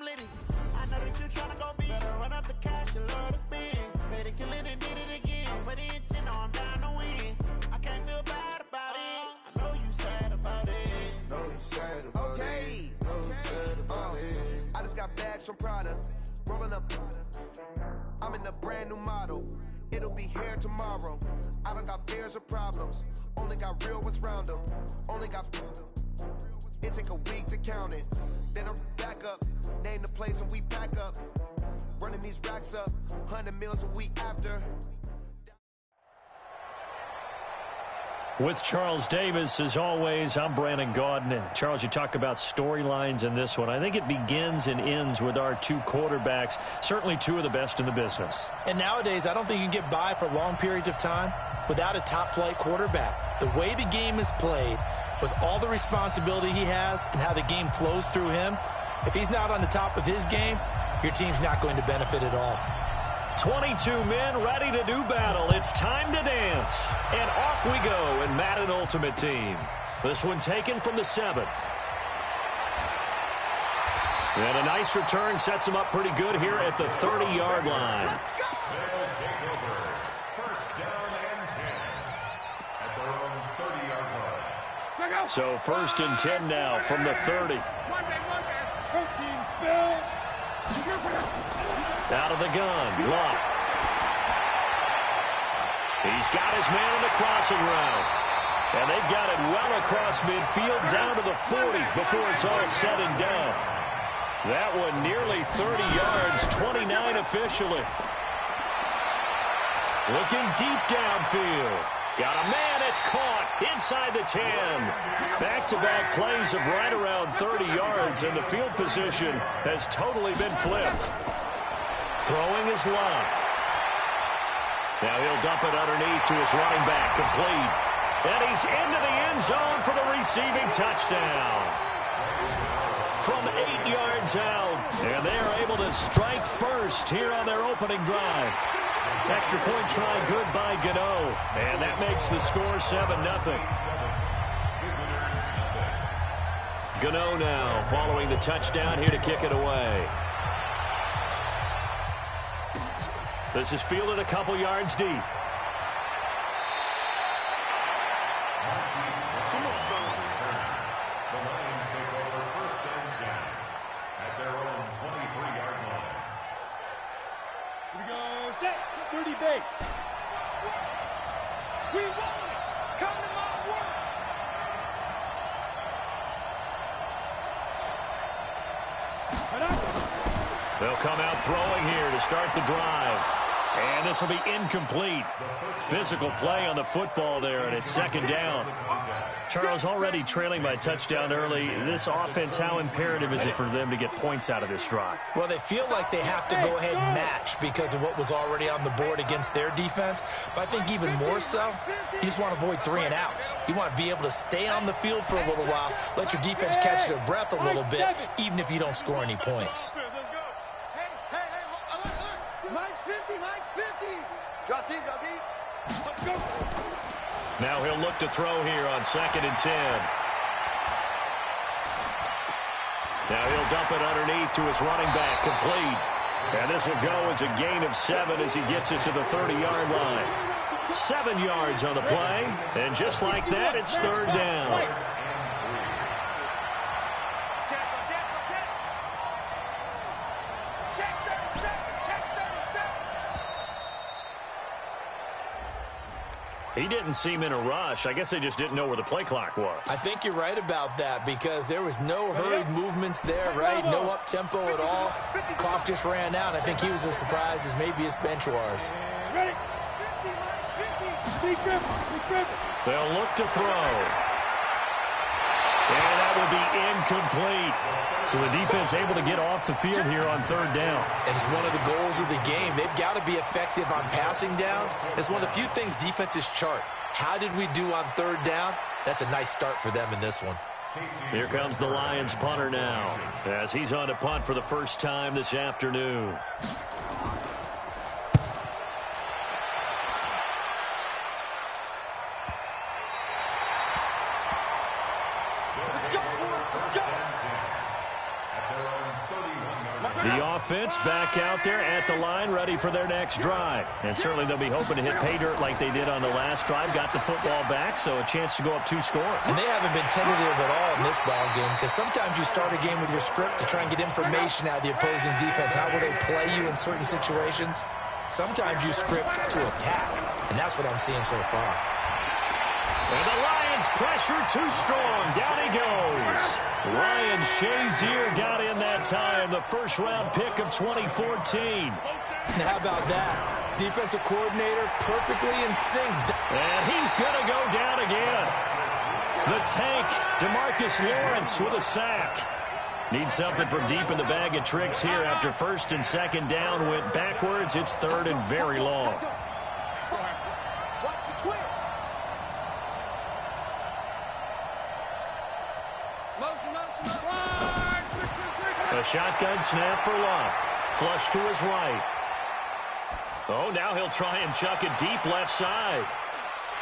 stability. I know that you tryna go big. Better run up the cash, you love to spend. Better kill it and did it again. I'm ready and 10, I'm down to win. I can't feel bad about it. I know you sad about it. Know you sad about it. Know you sad about it. I just got bags from Prada. Rolling up. I'm in a brand new model. It'll be here tomorrow. I don't got fears or problems. Only got real ones round them. Only got. It take a week to count it. Then I'm back up. Name the place and we pack up. Running these racks up. 100 meals a week after. With Charles Davis, as always, I'm Brandon Gaudin. Charles, you talk about storylines in this one. I think it begins and ends with our two quarterbacks, certainly two of the best in the business. And nowadays, I don't think you can get by for long periods of time without a top-flight quarterback. The way the game is played, with all the responsibility he has and how the game flows through him, if he's not on the top of his game, your team's not going to benefit at all. 22 men ready to do battle. It's time to dance. And off we go in Madden Ultimate Team. This one taken from the 7. And a nice return sets him up pretty good here at the 30-yard line. They'll take over. First down and 10 at their own 30-yard line. So first and 10 now from the 30. Protein spill. Out of the gun, Lott. He's got his man in the crossing route. And they've got it well across midfield down to the 40 before it's all said and done. That one nearly 30 yards, 29 officially. Looking deep downfield. Got a man, it's caught inside the 10. Back-to-back plays of right around 30 yards, and the field position has totally been flipped. Throwing his Lott. Now he'll dump it underneath to his running back, complete. And he's into the end zone for the receiving touchdown. From 8 yards out, and they are able to strike first here on their opening drive. Extra point try good by Gano, and that makes the score 7-0. Gano now following the touchdown here to kick it away. This is fielded a couple yards deep. The Lions take over first and 10 at their own 23-yard line. Here we go. Set. 30 base. We want it. Come to my work. They'll come out throwing here to start the drive. And this will be incomplete. Physical play on the football there, and it's second down. Charles, already trailing by touchdown early. This offense, how imperative is it for them to get points out of this drive? Well, they feel like they have to go ahead and match because of what was already on the board against their defense. But I think even more so, you just want to avoid 3 and outs. You want to be able to stay on the field for a little while, let your defense catch their breath a little bit, even if you don't score any points. Mike's 50. Drop deep. Let's go. Now he'll look to throw here on 2nd and 10. Now he'll dump it underneath to his running back, complete. And this will go as a gain of 7 as he gets it to the 30-yard line. 7 yards on the play, and just like that, it's third down. He didn't seem in a rush. I guess they just didn't know where the play clock was. I think you're right about that because there was no hurried movements there, right? No up-tempo at all. Clock just ran out. I think he was as surprised as maybe his bench was. Ready? They'll look to throw. And that will be incomplete. So the defense able to get off the field here on third down. And it's one of the goals of the game. They've got to be effective on passing downs. It's one of the few things defenses chart. How did we do on third down? That's a nice start for them in this one. Here comes the Lions punter now as he's on to punt for the first time this afternoon. The offense back out there at the line, ready for their next drive. And certainly they'll be hoping to hit pay dirt like they did on the last drive. Got the football back, so a chance to go up 2 scores. And they haven't been tentative at all in this ball game, because sometimes you start a game with your script to try and get information out of the opposing defense. How will they play you in certain situations? Sometimes you script to attack, and that's what I'm seeing so far. And the Lions pressure too strong. Down he goes. Ryan Shazier got in that time, the first-round pick of 2014. And how about that? Defensive coordinator perfectly in sync. And he's going to go down again. The tank, DeMarcus Lawrence with a sack. Needs something from deep in the bag of tricks here after first and second down went backwards. It's third and very long. A shotgun snap for Locke. Flush to his right. Oh, now he'll try and chuck it deep left side.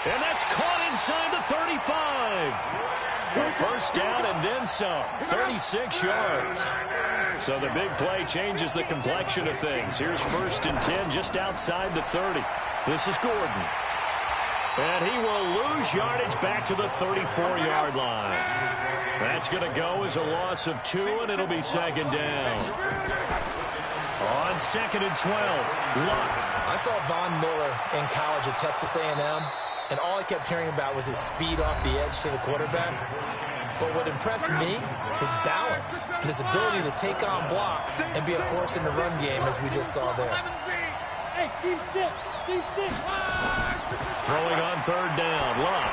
And that's caught inside the 35. A first down and then some. 36 yards. So the big play changes the complexion of things. Here's first and 10 just outside the 30. This is Gordon. And he will lose yardage back to the 34-yard line. That's going to go as a loss of 2, and it'll be second down. On second and 12, Luck. I saw Von Miller in college at Texas A&M, and all I kept hearing about was his speed off the edge to the quarterback. But what impressed me, his balance and his ability to take on blocks and be a force in the run game, as we just saw there. Hey, Team 6. Throwing on third down, Luck.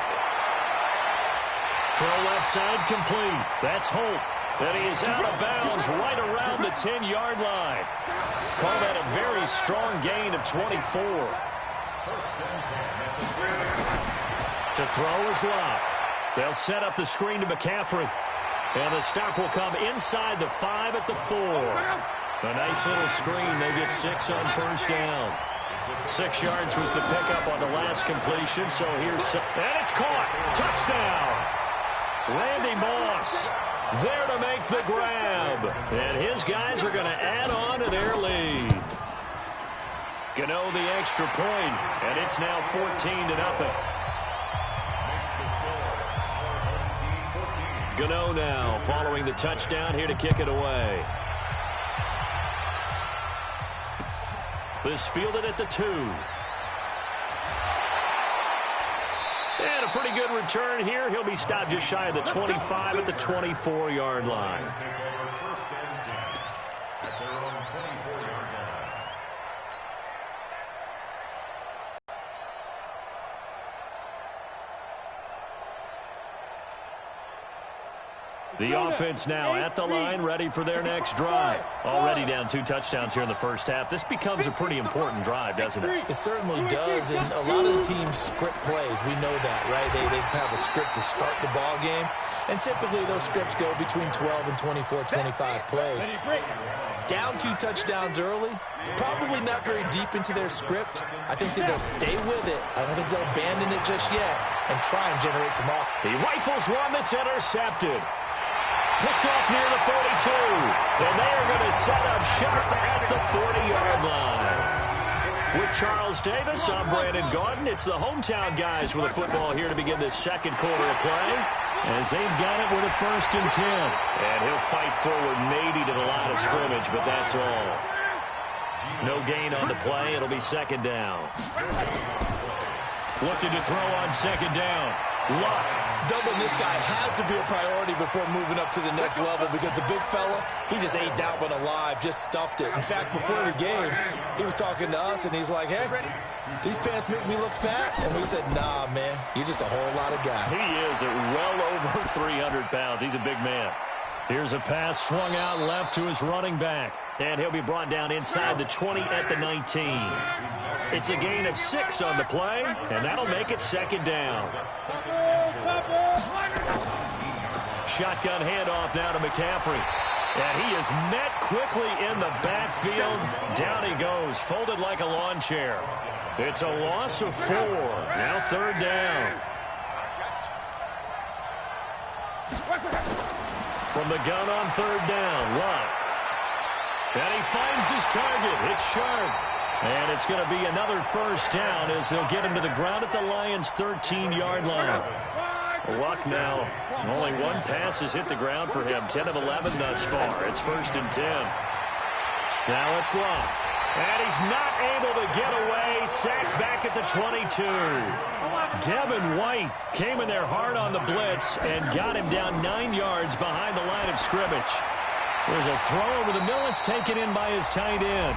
Throw left side complete. That's Holt. And he is out of bounds right around the 10-yard line. Call that a very strong gain of 24. To throw is Luck. They'll set up the screen to McCaffrey. And the stop will come inside the 5 at the 4. A nice little screen. They get 6 on first down. 6 yards was the pickup on the last completion. So here's... And it's caught. Touchdown. Randy Moss there to make the grab. And his guys are going to add on to their lead. Gano the extra point, and it's now 14-0. Gano now following the touchdown here to kick it away. This fielded at the 2. And a pretty good return here. He'll be stopped just shy of the 25 at the 24-yard line. The offense now at the line, ready for their next drive. Already down 2 touchdowns here in the first half. This becomes a pretty important drive, doesn't it? It certainly does, and a lot of the teams script plays. We know that, right? They have a script to start the ball game, and typically those scripts go between 12 and 24, 25 plays. Down 2 touchdowns early, probably not very deep into their script. I think that they'll stay with it. I don't think they'll abandon it just yet and try and generate some offense. He rifles one that's intercepted. Picked off near the 42. And they are going to set up shop at the 40-yard line. With Charles Davis, I'm Brandon Gaudin. It's the hometown guys with the football here to begin this second quarter of play, as they've got it with a first and 10. And he'll fight forward maybe to the line of scrimmage, but that's all. No gain on the play. It'll be second down. Looking to throw on second down. Luck. Doubling this guy has to be a priority before moving up to the next level, because the big fella, he just ate that one alive, just stuffed it. In fact, before the game, he was talking to us, and he's like, hey, these pants make me look fat. And we said, nah, man, you're just a whole lot of guy. He is at well over 300 pounds. He's a big man. Here's a pass swung out left to his running back. And he'll be brought down inside the 20 at the 19. It's a gain of 6 on the play, and that'll make it second down. Shotgun handoff now to McCaffrey. And he is met quickly in the backfield. Down he goes, folded like a lawn chair. It's a loss of 4. Now third down. From the gun on third down, Luck. And he finds his target. It's sharp. And it's going to be another first down as they'll get him to the ground at the Lions' 13-yard line. Luck now. Only one pass has hit the ground for him. 10 of 11 thus far. It's 1st and 10. Now it's Luck. And he's not able to get away. Sacked back at the 22. Devin White came in there hard on the blitz and got him down 9 yards behind the line of scrimmage. There's a throw over the middle. It's taken in by his tight end.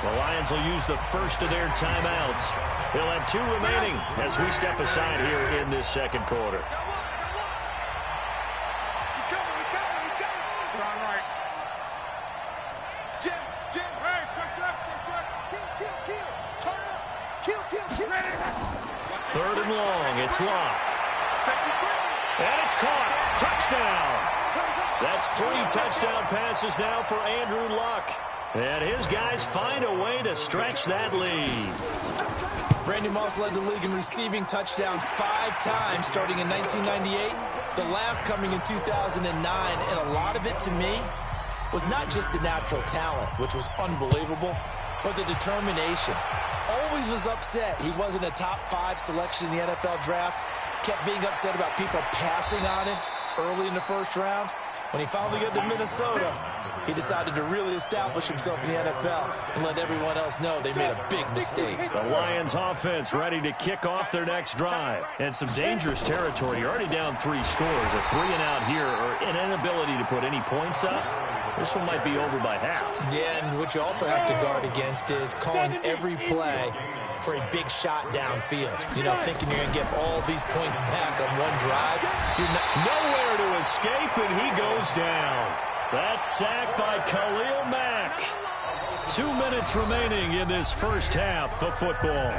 The Lions will use the first of their timeouts. They'll have 2 remaining as we step aside here in this second quarter. Third and long. It's Locke. And it's caught. Touchdown. That's 3 touchdown passes now for Andrew Luck. And his guys find a way to stretch that lead. Randy Moss led the league in receiving touchdowns 5 times starting in 1998, the last coming in 2009. And a lot of it, to me, was not just the natural talent, which was unbelievable, but the determination. Always was upset he wasn't a top 5 selection in the NFL draft. Kept being upset about people passing on him early in the first round. When he finally got to Minnesota, he decided to really establish himself in the NFL and let everyone else know they made a big mistake. The Lions offense ready to kick off their next drive. And some dangerous territory. You're already down 3 scores. A 3-and-out here or an inability to put any points up. This one might be over by half. Yeah, and what you also have to guard against is calling every play for a big shot downfield. You know, thinking you're going to get all these points back on one drive. You're nowhere to escape, and he goes down. That's sacked by Khalil Mack. 2 minutes remaining in this first half of football.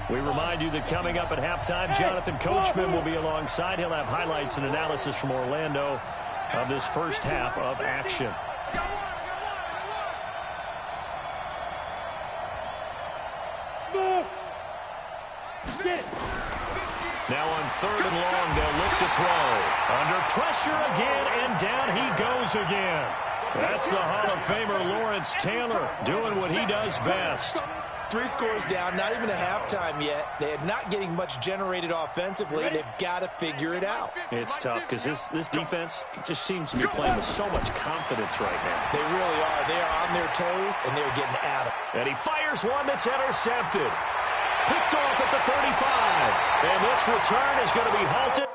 We remind you that coming up at halftime, Jonathan Coachman will be alongside. He'll have highlights and analysis from Orlando of this first half of action. Now on 3rd and long, they'll look to throw. Under pressure again, and down he goes again. That's the Hall of Famer Lawrence Taylor doing what he does best. 3 scores down, not even a halftime yet. They're not getting much generated offensively. They've got to figure it out. It's tough because this defense just seems to be playing with so much confidence right now. They really are. They are on their toes, and they're getting at it. And he fires one that's intercepted. Picked off at the 35. And this return is going to be halted.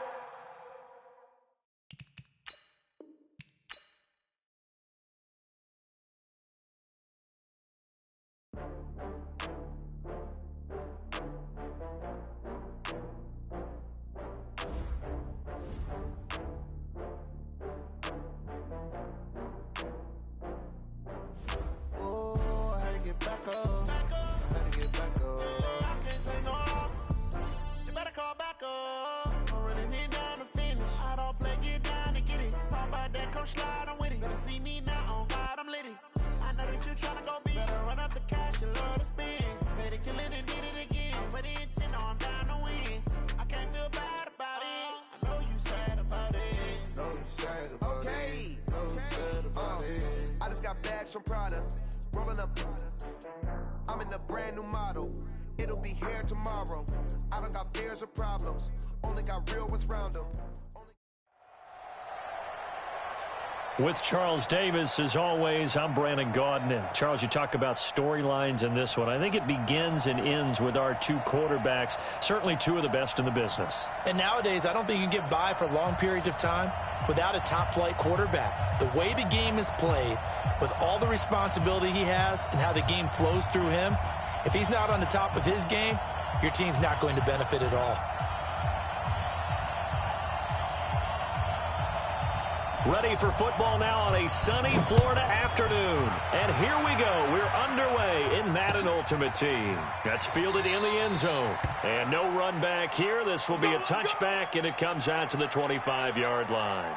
I just got bags from Prada, rolling up. I'm in a brand new model. It'll be here tomorrow. I don't got fears or problems. Only got real ones round them. With Charles Davis, as always, I'm Brandon Gaudin. Charles, you talk about storylines in this one. I think it begins and ends with our 2 quarterbacks, certainly 2 of the best in the business. And nowadays, I don't think you can get by for long periods of time without a top-flight quarterback. The way the game is played, with all the responsibility he has and how the game flows through him, if he's not on the top of his game, your team's not going to benefit at all. Ready for football now on a sunny Florida afternoon. And here we go. We're underway in Madden Ultimate Team. That's fielded in the end zone. And no run back here. This will be a touchback, and it comes out to the 25-yard line.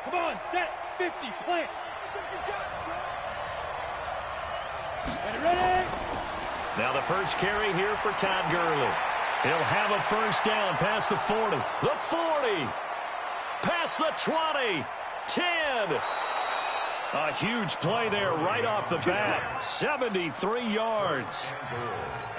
Come on, set, 50, plant. Ready. Now the first carry here for Todd Gurley. He'll have a first down past the 40. The 40. Past the 20. 10. A huge play there right off the bat. 73 yards.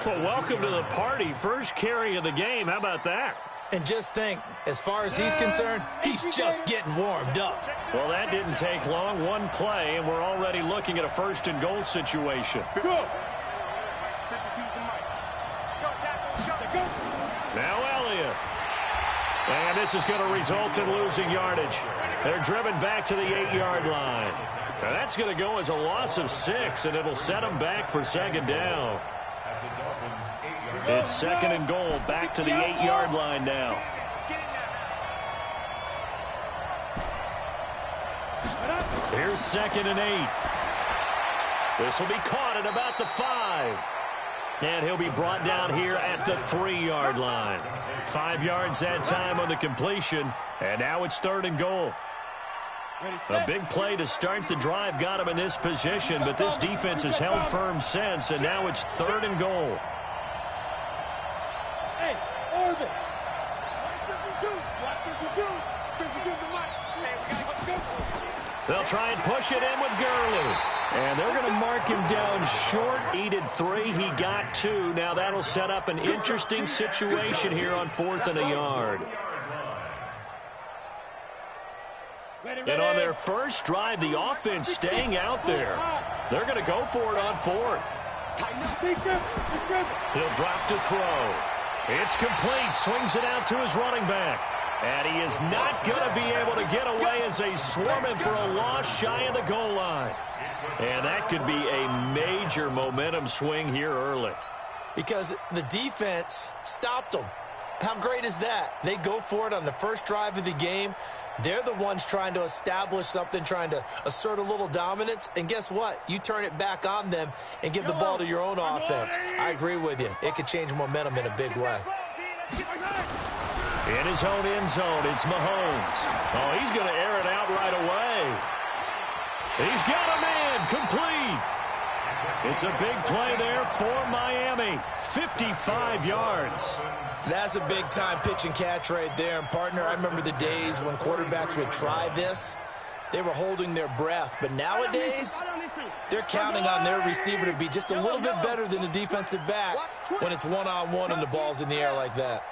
Well, welcome to the party. First carry of the game. How about that? And just think, as far as he's concerned, he's just getting warmed up. Well, that didn't take long. One play, and we're already looking at a first and goal situation. Go. Now Elliott. And this is going to result in losing yardage. They're driven back to the 8-yard line. Now that's going to go as a loss of 6, and it'll set them back for second down. It's second and goal, back to the 8-yard line now. Here's second and 8. This will be caught at about the 5. And he'll be brought down here at the 3-yard line. 5 yards that time on the completion, and now it's third and goal. A big play to start the drive got him in this position, but this defense has held firm since, and now it's third and goal. Hey, Orbit. 52 the mic. They'll try and push it in with Gurley. And they're going to mark him down short. Needed 3. He got 2. Now that'll set up an interesting situation here on 4th and a yard. And on their first drive, the offense staying out there. They're going to go for it on 4th. He'll drop to throw. It's complete. Swings it out to his running back. And he is not going to be able to get away as they swarm him for a loss shy of the goal line. And that could be a major momentum swing here early. Because the defense stopped them. How great is that? They go for it on the first drive of the game. They're the ones trying to establish something, trying to assert a little dominance. And guess what? You turn it back on them and give the ball to your own offense. I agree with you. It could change momentum in a big way. In his own end zone, it's Mahomes. Oh, he's going to air it out right away. He's got a man complete. It's a big play there for Miami. 55 yards. That's a big-time pitch and catch right there. And, partner, I remember the days when quarterbacks would try this. They were holding their breath. But nowadays, they're counting on their receiver to be just a little bit better than the defensive back when it's one-on-one and the ball's in the air like that.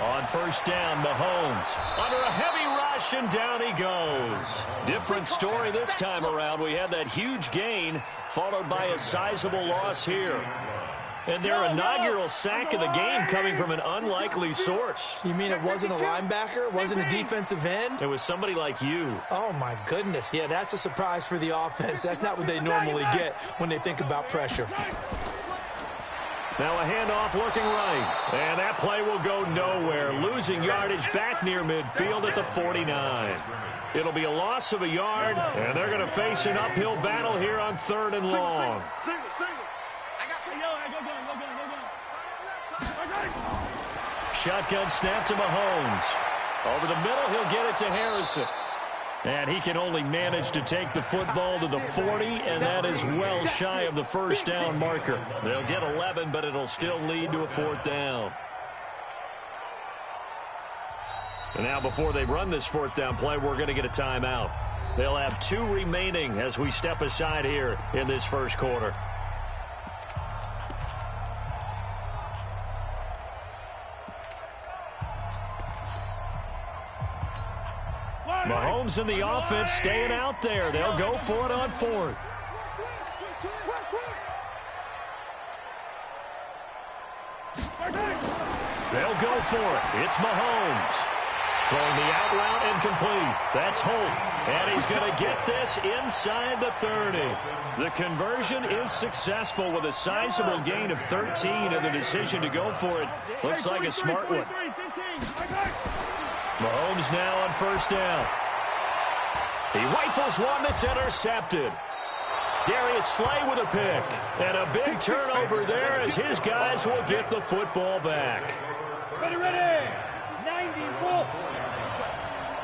On first down, Mahomes under a heavy rush, and down he goes. Different story this time around. We had that huge gain followed by a sizable loss here. And their inaugural sack of the game coming from an unlikely source. You mean it wasn't a linebacker? It wasn't a defensive end? It was somebody like you. Oh, my goodness. Yeah, that's a surprise for the offense. That's not what they normally get when they think about pressure. Now a handoff looking right. And that play will go nowhere. Losing yardage back near midfield at the 49. It'll be a loss of a yard, and they're going to face an uphill battle here on third and long. Shotgun snap to Mahomes. Over the middle, he'll get it to Harrison. And he can only manage to take the football to the 40, and that is well shy of the first down marker. They'll get 11, but it'll still lead to a fourth down. And now before they run this fourth down play, we're going to get a timeout. They'll have 2 remaining as we step aside here in this first quarter. Mahomes and the offense staying out there. They'll go for it on fourth. They'll go for it. It's Mahomes. Throwing the out route incomplete. That's Holt. And he's going to get this inside the 30. The conversion is successful with a sizable gain of 13, and the decision to go for it looks like a smart one. Mahomes now on first down. He rifles one that's intercepted. Darius Slay with a pick. And a big turnover there as his guys will get the football back. Ready. 90, roll.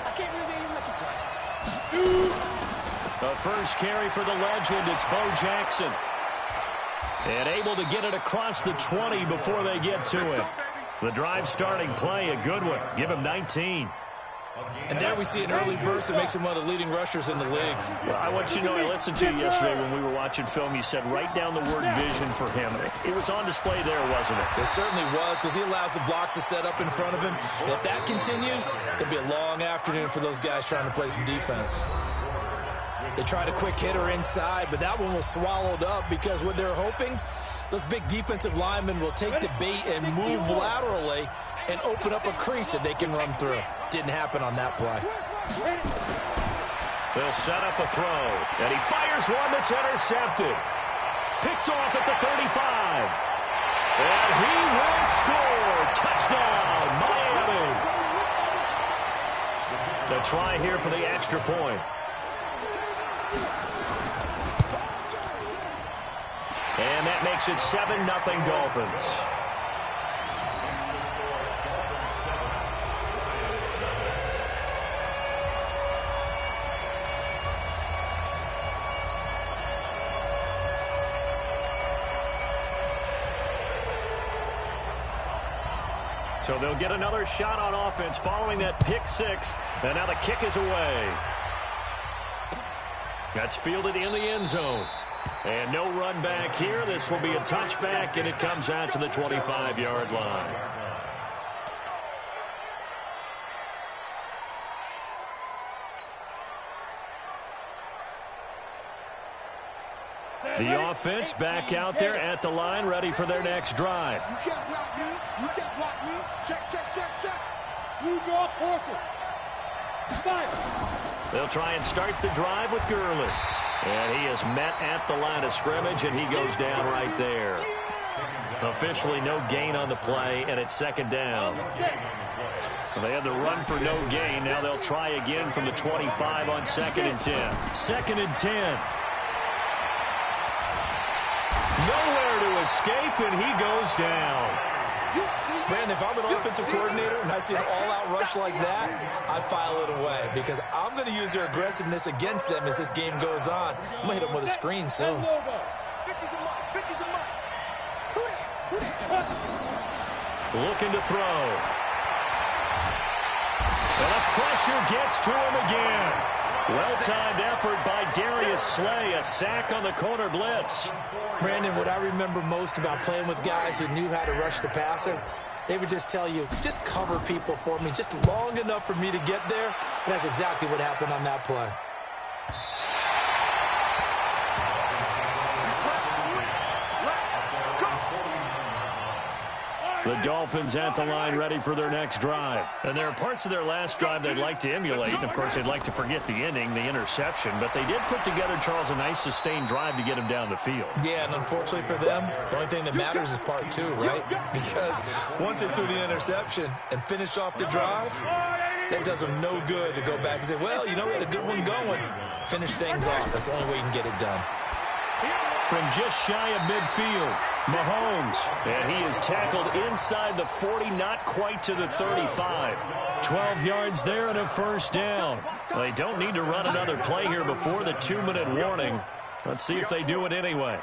I can't believe they even let you play. The first carry for the legend, it's Bo Jackson. And able to get it across the 20 before they get to it. The drive starting play, a good one. Give him 19. And there we see an early burst that makes him one of the leading rushers in the league. Well, I want you to know, I listened to you yesterday when we were watching film. You said write down the word vision for him. It was on display there, wasn't it? It certainly was, because he allows the blocks to set up in front of him. And if that continues, it'll be a long afternoon for those guys trying to play some defense. They tried a quick hitter inside, but that one was swallowed up because what they're hoping, those big defensive linemen will take the bait and move laterally and open up a crease that they can run through. Didn't happen on that play. They'll set up a throw, and he fires one that's intercepted. Picked off at the 35. And he will score. Touchdown, Miami. The try here for the extra point. And that makes it 7-0 Dolphins. So they'll get another shot on offense following that pick six. And now the kick is away. That's fielded in the end zone. And no run back here. This will be a touchback, and it comes out to the 25-yard line. The offense back out there at the line, ready for their next drive. You can't block me. You can't block me. Check, check, check, check. You draw Parker. Fire. They'll try and start the drive with Gurley. And he is met at the line of scrimmage, and he goes down right there. Officially no gain on the play, and it's second down. They had the run for no gain. Now they'll try again from the 25 on 2nd and 10. 2nd and 10. Nowhere to escape, and he goes down. Man, if I'm an offensive coordinator and I see an all-out rush like that, I file it away because I'm going to use their aggressiveness against them as this game goes on. I'm going to hit them with a screen soon. Looking to throw. And the pressure gets to him again. Well-timed effort by Darius Slay. A sack on the corner blitz. Brandon, what I remember most about playing with guys who knew how to rush the passer, they would just tell you, just cover people for me, just long enough for me to get there. And that's exactly what happened on that play. The Dolphins at the line ready for their next drive. And there are parts of their last drive they'd like to emulate. And, of course, they'd like to forget the ending, the interception. But they did put together, Charles, a nice sustained drive to get him down the field. Yeah, and unfortunately for them, the only thing that matters is part two, right? Because once they threw the interception and finished off the drive, that does them no good to go back and say, well, you know, we had a good one going. Finish things off. That's the only way you can get it done. From just shy of midfield, Mahomes. And he is tackled inside the 40, not quite to the 35. 12 yards there and a first down. They don't need to run another play here before the 2-minute warning. Let's see if they do it anyway.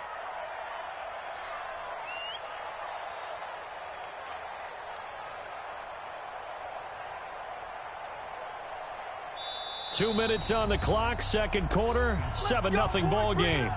Two minutes on the clock, second quarter, 7-0 ball game.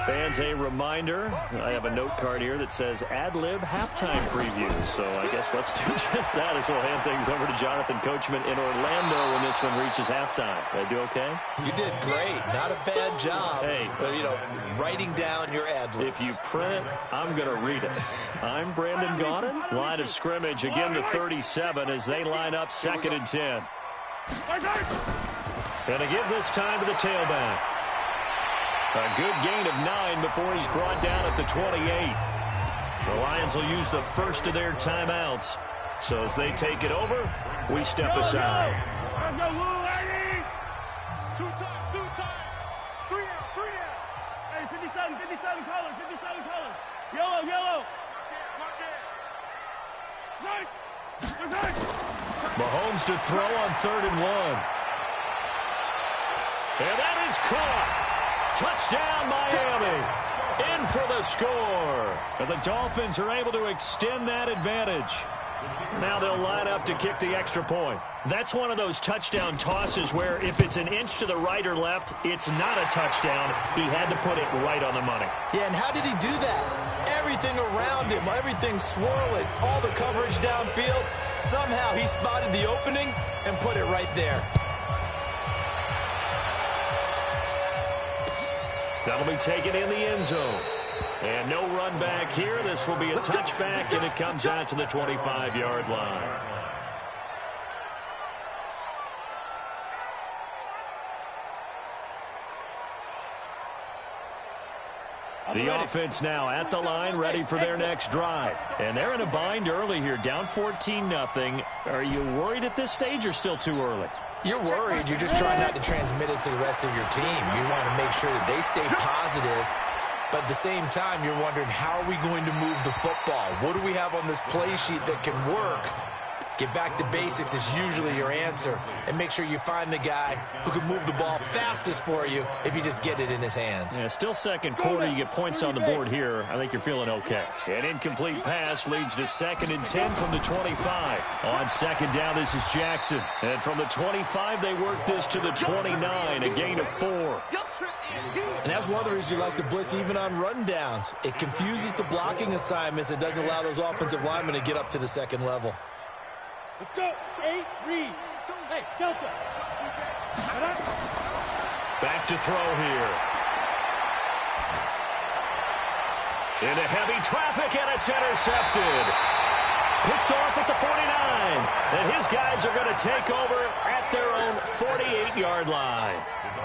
Fans, a reminder, I have a note card here that says ad-lib halftime previews. So I guess let's do just that as we'll hand things over to Jonathan Coachman in Orlando when this one reaches halftime. Did I do okay? You did great. Not a bad job. Hey. You know, writing down your ad-libs. If you print it, I'm going to read it. I'm Brandon Gaudin. Line of scrimmage, again the 37 as they line up 2nd and 10. And to give this time to the tailback. A good gain of 9 before he's brought down at the 28. The Lions will use the first of their timeouts. So as they take it over, we step aside. Two times. 3 down. Hey, 57 colors. Yellow. Mahomes Mahomes to throw on 3rd and 1. And that is caught. Touchdown, Miami. In for the score. And the Dolphins are able to extend that advantage. Now they'll line up to kick the extra point. That's one of those touchdown tosses where if it's an inch to the right or left, it's not a touchdown. He had to put it right on the money. Yeah, and how did he do that? Everything around him, everything swirling, all the coverage downfield. Somehow he spotted the opening and put it right there. That'll be taken in the end zone. And no run back here. This will be a touchback, and it comes out to the 25-yard line. The offense now at the line, ready for their next drive. And they're in a bind early here, down 14-0. Are you worried at this stage or still too early? You're worried. You're just trying not to transmit it to the rest of your team. You want to make sure that they stay positive. But at the same time, you're wondering, how are we going to move the football? What do we have on this play sheet that can work? Get back to basics is usually your answer. And make sure you find the guy who can move the ball fastest for you if you just get it in his hands. Yeah, still second quarter. You get points on the board here. I think you're feeling okay. An incomplete pass leads to 2nd and 10 from the 25. On 2nd down, this is Jackson. And from the 25, they work this to the 29, a gain of 4. And that's one of the reasons you like to blitz even on rundowns. It confuses the blocking assignments. It doesn't allow those offensive linemen to get up to the second level. Let's go. 8, read. Hey, Delta. Back to throw here. Into heavy traffic, and it's intercepted. Picked off at the 49. And his guys are going to take over at their own 48-yard line.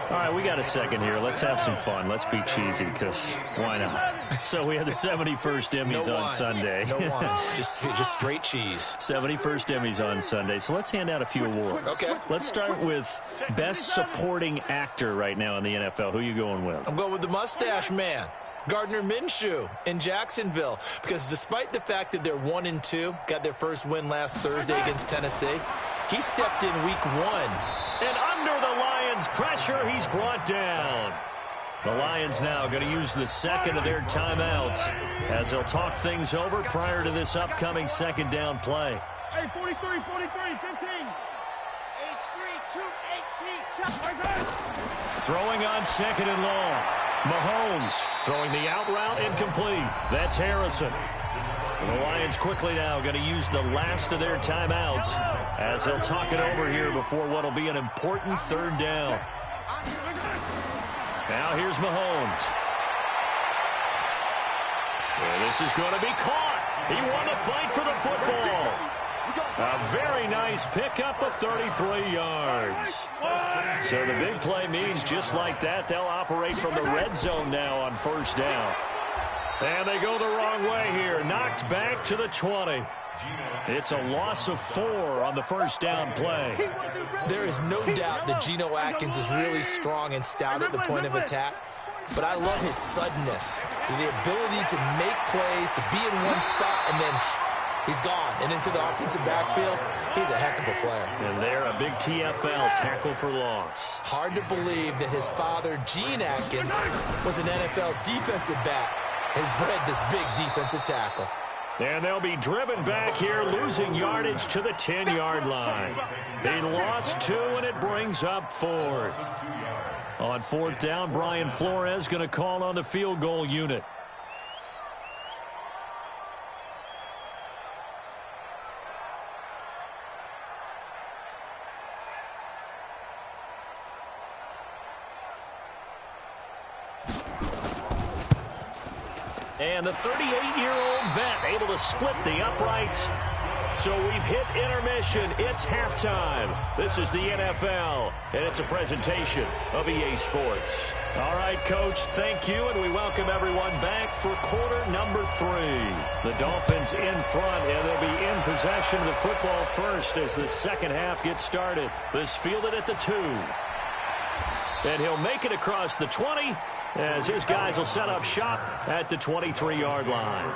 All right, we got a second here. Let's have some fun. Let's be cheesy, because why not? So we had the 71st Emmys on Sunday. No wine. Just straight cheese. 71st Emmys on Sunday. So let's hand out a few awards. Okay. Let's start with Best Supporting Actor right now in the NFL. Who are you going with? I'm going with the Mustache Man, Gardner Minshew in Jacksonville, because despite the fact that they're 1-2, got their first win last Thursday against Tennessee, he stepped in week 1. And under the Lions' pressure, he's brought down. The Lions now going to use the second of their timeouts as they'll talk things over prior to this upcoming 2nd down play. Hey, 43, 15. H3, 218. Throwing on 2nd and long. Mahomes throwing the out route, incomplete. That's Harrison. And the Lions quickly now going to use the last of their timeouts as they'll talk it over here before what will be an important 3rd down. Now here's Mahomes. And this is going to be caught. He won the fight for the football. A very nice pickup of 33 yards. So the big play means just like that, they'll operate from the red zone now on 1st down. And they go the wrong way here. Knocked back to the 20. It's a loss of 4 on the 1st down play. There is no doubt that Geno Atkins is really strong and stout at the point of attack. But I love his suddenness, the ability to make plays, to be in one spot, and then he's gone. And into the offensive backfield, he's a heck of a player. And they're a big TFL, tackle for loss. Hard to believe that his father, Gene Atkins, was an NFL defensive back. Has bred this big defensive tackle. And they'll be driven back here, losing yardage to the 10-yard line. They lost 2, and it brings up 4th. On 4th down, Brian Flores going to call on the field goal unit. And the 38-year-old vet able to split the uprights. So we've hit intermission. It's halftime. This is the NFL, and it's a presentation of EA Sports. All right, Coach, thank you, and we welcome everyone back for quarter number 3. The Dolphins in front, and they'll be in possession of the football first as the second half gets started. This fielded at the 2. And he'll make it across the 20 as his guys will set up shop at the 23-yard line.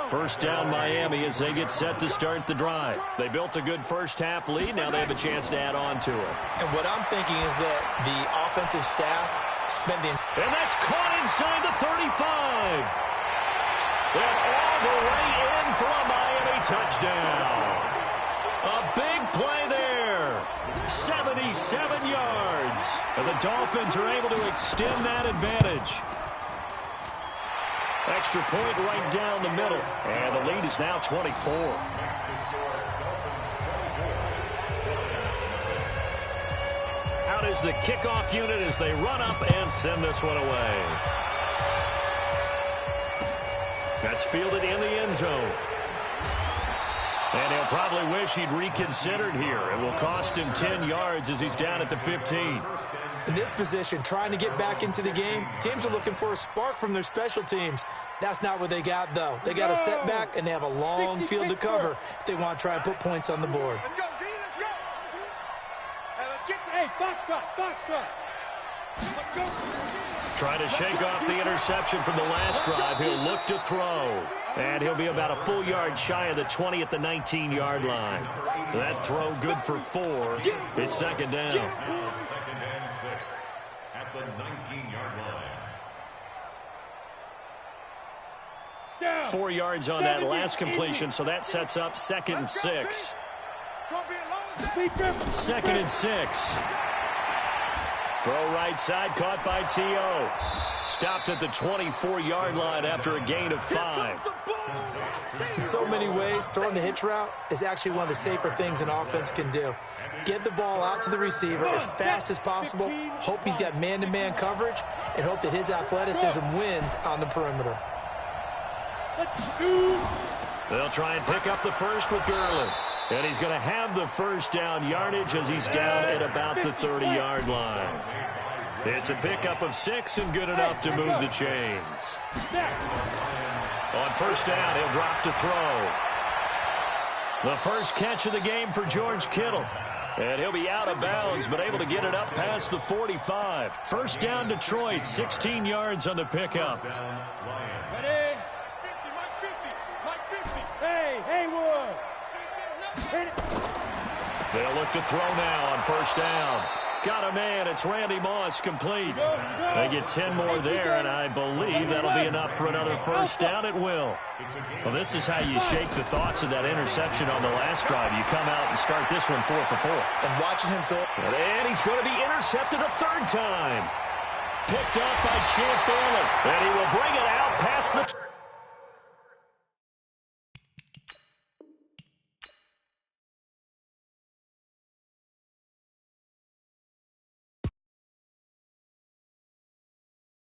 First down Miami as they get set to start the drive. They built a good first-half lead. Now they have a chance to add on to it. And what I'm thinking is that the offensive staff spending... And that's caught inside the 35. And all the way in for a Miami touchdown. A big play there. 77 yards. And the Dolphins are able to extend that advantage. Extra point right down the middle. And the lead is now 24. Out is the kickoff unit as they run up and send this one away. That's fielded in the end zone. And he'll probably wish he'd reconsidered here. It will cost him 10 yards as he's down at the 15. In this position, trying to get back into the game, teams are looking for a spark from their special teams. That's not what they got, though. They got a setback, and they have a long field to cover if they want to try and put points on the board. Let's go, D, let's go. Hey, let's get to, hey, box trot. Let's go. Trying to shake off the interception from the last drive. He'll look to throw. And he'll be about a full yard shy of the 20 at the 19-yard line. That throw good for 4. It's second down. 2nd and 6 at the 19-yard line. 4 yards on that last completion, so that sets up 2nd and 6. 2nd and 6. Throw right side, caught by T.O. Stopped at the 24-yard line after a gain of 5. In so many ways, throwing the hitch route is actually one of the safer things an offense can do. Get the ball out to the receiver as fast as possible, hope he's got man-to-man coverage, and hope that his athleticism wins on the perimeter. They'll try and pick up the first with Gurley. And he's going to have the first down yardage as he's down at about the 30-yard line. It's a pickup of 6 and good enough to move the chains. On first down, he'll drop to throw. The first catch of the game for George Kittle. And he'll be out of bounds, but able to get it up past the 45. First down, Detroit, 16 yards on the pickup. Ready? 50, Mike 50. Hey, Haywood. Hit it. They'll look to throw now on first down. Got a man. It's Randy Moss, complete. They get 10 more there, and I believe that'll be enough for another first down. It will. Well, this is how you shake the thoughts of that interception on the last drive. You come out and start this one 4 for 4. And watching him throw. And he's going to be intercepted a third time. Picked up by Champ Bailey. And he will bring it out past the